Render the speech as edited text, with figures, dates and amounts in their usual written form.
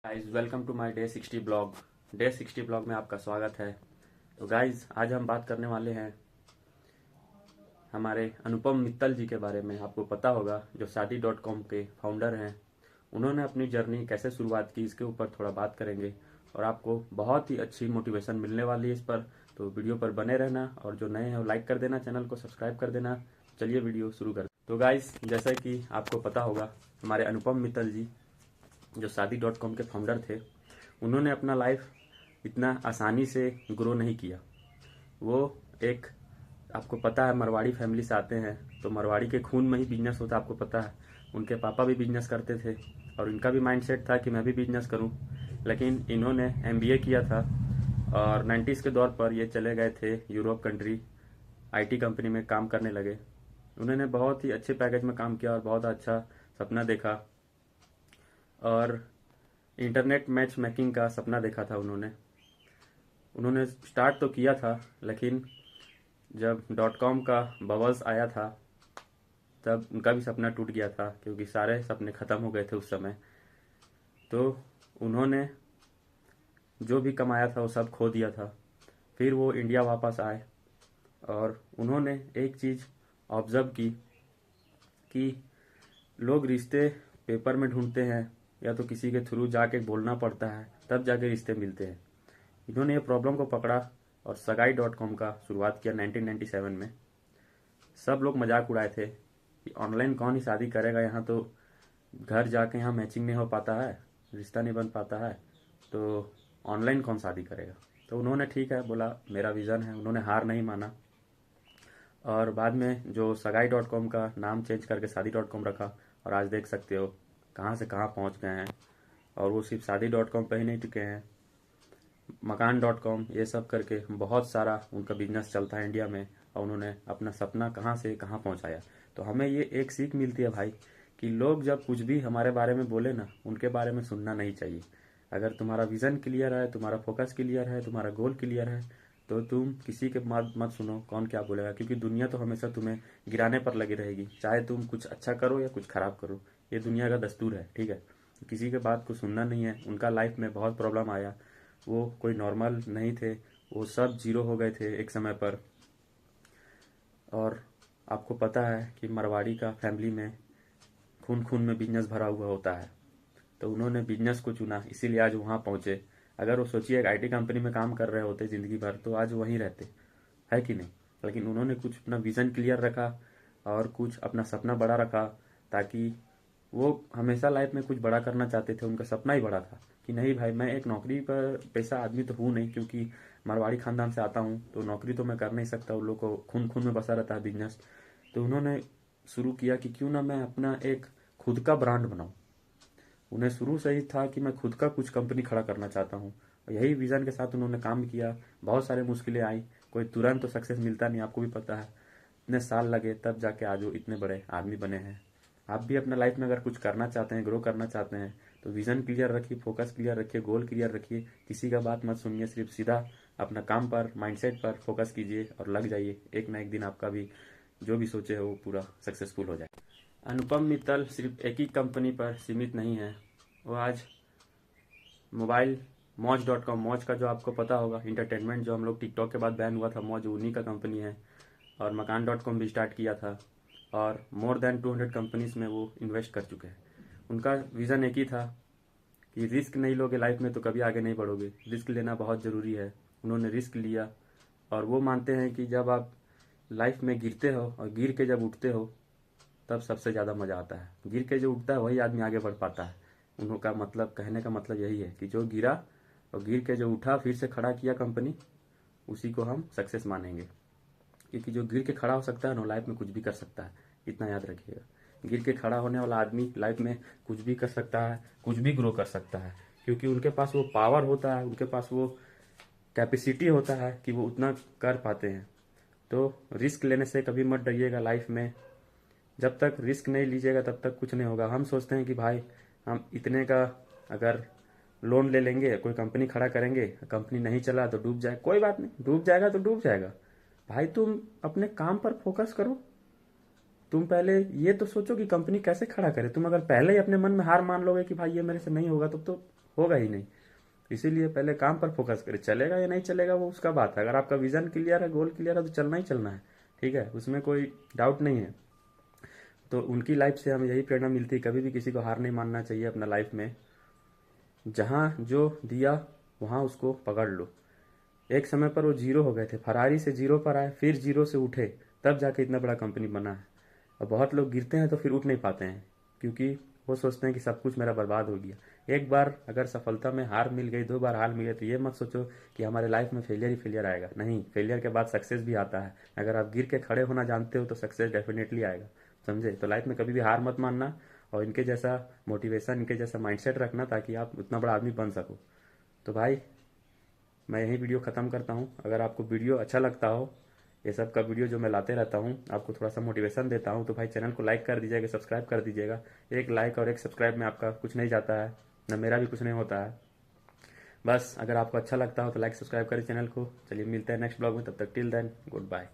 Guys welcome to my day 60 blog में आपका स्वागत है। तो गाइस आज हम बात करने वाले हैं हमारे अनुपम मित्तल जी के बारे में। आपको पता होगा जो शादी.com के फाउंडर हैं, उन्होंने अपनी जर्नी कैसे शुरुआत की इसके ऊपर थोड़ा बात करेंगे और आपको बहुत ही अच्छी मोटिवेशन मिलने वाली है इस पर। तो वीडियो पर बने रहना और जो नए हैं वो लाइक कर देना, चैनल को सब्सक्राइब कर देना। चलिए वीडियो शुरू कर। तो गाइस जैसा कि आपको पता होगा हमारे अनुपम मित्तल जी जो शादी.com के फाउंडर थे, उन्होंने अपना लाइफ इतना आसानी से ग्रो नहीं किया। वो एक, आपको पता है, मरवाड़ी फैमिली से आते हैं, तो मरवाड़ी के खून में ही बिजनेस होता है। आपको पता है उनके पापा भी बिजनेस करते थे और इनका भी माइंडसेट था कि मैं भी बिजनेस करूं। लेकिन इन्होंने एमबीए किया था और 90s के दौर पर ये चले गए थे यूरोप कंट्री, आईटी कंपनी में काम करने लगे। उन्होंने बहुत ही अच्छे पैकेज में काम किया और बहुत अच्छा सपना देखा और इंटरनेट मैच मेकिंग का सपना देखा था उन्होंने। उन्होंने स्टार्ट तो किया था, लेकिन जब .com का बबल्स आया था तब उनका भी सपना टूट गया था, क्योंकि सारे सपने ख़त्म हो गए थे उस समय। तो उन्होंने जो भी कमाया था वो सब खो दिया था। फिर वो इंडिया वापस आए और उन्होंने एक चीज़ ऑब्ज़र्व की कि लोग रिश्ते पेपर में ढूंढते हैं या तो किसी के थ्रू जाके बोलना पड़ता है, तब जाके रिश्ते मिलते हैं। इन्होंने ये प्रॉब्लम को पकड़ा और सगाई.com का शुरुआत किया 1997 में। सब लोग मजाक उड़ाए थे कि ऑनलाइन कौन ही शादी करेगा, यहाँ तो घर जाके यहाँ मैचिंग नहीं हो पाता है, रिश्ता नहीं बन पाता है, तो ऑनलाइन कौन शादी करेगा। तो उन्होंने ठीक है बोला, मेरा विज़न है। उन्होंने हार नहीं माना और बाद में जो सगाई.com का नाम चेंज करके शादी.com रखा और आज देख सकते हो कहाँ से कहाँ पहुँच गए हैं। और वो सिर्फ शादी.com पे ही नहीं टिके हैं, मकान.com ये सब करके बहुत सारा उनका बिजनेस चलता है इंडिया में और उन्होंने अपना सपना कहाँ से कहाँ पहुँचाया। तो हमें ये एक सीख मिलती है भाई कि लोग जब कुछ भी हमारे बारे में बोले ना, उनके बारे में सुनना नहीं चाहिए। अगर तुम्हारा विज़न क्लियर है, तुम्हारा फोकस क्लियर है, तुम्हारा गोल क्लियर है, तो तुम किसी के मत मत सुनो कौन क्या बोलेगा, क्योंकि दुनिया तो हमेशा तुम्हें गिराने पर लगी रहेगी, चाहे तुम कुछ अच्छा करो या कुछ खराब करो। ये दुनिया का दस्तूर है, ठीक है। किसी के बात को सुनना नहीं है। उनका लाइफ में बहुत प्रॉब्लम आया, वो कोई नॉर्मल नहीं थे, वो सब जीरो हो गए थे एक समय पर। और आपको पता है कि मरवाड़ी का फैमिली में खून खून में बिजनेस भरा हुआ होता है, तो उन्होंने बिजनेस को चुना, इसीलिए आज वहाँ पहुँचे। अगर वो सोचिए एक आईटी कंपनी में काम कर रहे होते ज़िंदगी भर तो आज वहीं रहते, है कि नहीं। लेकिन उन्होंने कुछ अपना विज़न क्लियर रखा और कुछ अपना सपना बड़ा रखा, ताकि वो हमेशा लाइफ में कुछ बड़ा करना चाहते थे। उनका सपना ही बड़ा था कि नहीं भाई, मैं एक नौकरी पर पैसा आदमी तो हूँ नहीं, क्योंकि मारवाड़ी खानदान से आता हूँ, तो नौकरी तो मैं कर नहीं सकता। उन लोग को खून खून में बसा रहता है बिजनेस। तो उन्होंने शुरू किया कि क्यों ना मैं अपना एक खुद का ब्रांड बनाऊँ। उन्हें शुरू से ही था कि मैं खुद का कुछ कंपनी खड़ा करना चाहता हूँ और यही विज़न के साथ उन्होंने काम किया। बहुत सारे मुश्किलें आई, कोई तुरंत तो सक्सेस मिलता नहीं, आपको भी पता है। इतने साल लगे तब जाके आज वो इतने बड़े आदमी बने हैं। आप भी अपना लाइफ में अगर कुछ करना चाहते हैं, ग्रो करना चाहते हैं, तो विज़न क्लियर रखिए, फोकस क्लियर रखिए, गोल क्लियर रखिए। किसी का बात मत सुनिए, सिर्फ सीधा अपना काम पर, माइंडसेट पर फोकस कीजिए और लग जाइए। एक ना एक दिन आपका भी जो भी सोचे हो वो पूरा सक्सेसफुल हो जाए। अनुपम मित्तल सिर्फ एक ही कंपनी पर सीमित नहीं है। वो आज मोबाइल मौज.com, मौज का जो आपको पता होगा इंटरटेनमेंट, जो हम लोग टिकटॉक के बाद बैन हुआ था, मौज उन्हीं का कंपनी है। और मकान.com भी स्टार्ट किया था और मोर देन 200 कंपनीज में वो इन्वेस्ट कर चुके हैं। उनका विज़न एक ही था कि रिस्क नहीं लोगे लाइफ में तो कभी आगे नहीं बढ़ोगे, रिस्क लेना बहुत ज़रूरी है। उन्होंने रिस्क लिया और वो मानते हैं कि जब आप लाइफ में गिरते हो और गिर के जब उठते हो तब सबसे ज़्यादा मज़ा आता है। गिर के जो उठता है वही आदमी आगे बढ़ पाता है। उनका मतलब, कहने का मतलब यही है कि जो गिरा और गिर के जो उठा फिर से खड़ा किया कंपनी, उसी को हम सक्सेस मानेंगे। क्योंकि जो गिर के खड़ा हो सकता है ना, लाइफ में कुछ भी कर सकता है, इतना याद रखिएगा। गिर के खड़ा होने वाला आदमी लाइफ में कुछ भी कर सकता है, कुछ भी ग्रो कर सकता है, क्योंकि उनके पास वो पावर होता है, उनके पास वो कैपेसिटी होता है कि वो उतना कर पाते हैं। तो रिस्क लेने से कभी मत डरिएगा लाइफ में। जब तक रिस्क नहीं लीजिएगा तब तक कुछ नहीं होगा। हम सोचते हैं कि भाई हम इतने का अगर लोन ले लेंगे, कोई कंपनी खड़ा करेंगे, कंपनी नहीं चला तो डूब जाए, कोई बात नहीं, डूब जाएगा तो डूब जाएगा। भाई तुम अपने काम पर फोकस करो। तुम पहले ये तो सोचो कि कंपनी कैसे खड़ा करे। तुम अगर पहले ही अपने मन में हार मान लोगे कि भाई ये मेरे से नहीं होगा, तब तो होगा ही नहीं। इसीलिए पहले काम पर फोकस करें, चलेगा या नहीं चलेगा वो उसका बात है। अगर आपका विजन क्लियर है, गोल क्लियर है, तो चलना ही चलना है, ठीक है, उसमें कोई डाउट नहीं है। तो उनकी लाइफ से हमें यही प्रेरणा मिलती है, कभी भी किसी को हार नहीं मानना चाहिए अपना लाइफ में। जहाँ जो दिया वहाँ उसको पकड़ लो। एक समय पर वो जीरो हो गए थे, फरारी से जीरो पर आए, फिर जीरो से उठे, तब जाके इतना बड़ा कंपनी बना है। और बहुत लोग गिरते हैं तो फिर उठ नहीं पाते हैं, क्योंकि वो सोचते हैं कि सब कुछ मेरा बर्बाद हो गया। एक बार अगर सफलता में हार मिल गई, 2 बार हार मिल गई, तो ये मत सोचो कि हमारे लाइफ में फेलियर ही फेलियर आएगा। नहीं, फेलियर के बाद सक्सेस भी आता है। अगर आप गिर के खड़े होना जानते हो तो सक्सेस डेफिनेटली आएगा, समझे। तो लाइफ में कभी भी हार मत मानना, और इनके जैसा मोटिवेशन, इनके जैसा माइंडसेट रखना, ताकि आप उतना बड़ा आदमी बन सको। तो भाई, मैं यही वीडियो ख़त्म करता हूँ। अगर आपको वीडियो अच्छा लगता हो, ये सब का वीडियो जो मैं लाते रहता हूँ, आपको थोड़ा सा मोटिवेशन देता हूँ, तो भाई चैनल को लाइक कर दीजिएगा, सब्सक्राइब कर दीजिएगा। एक लाइक और एक सब्सक्राइब में आपका कुछ नहीं जाता है, ना मेरा भी कुछ नहीं होता है। बस अगर आपको अच्छा लगता हो तो लाइक सब्सक्राइब करें चैनल को। चलिए मिलते हैं नेक्स्ट ब्लॉग में, तब तक टिल देन गुड बाय।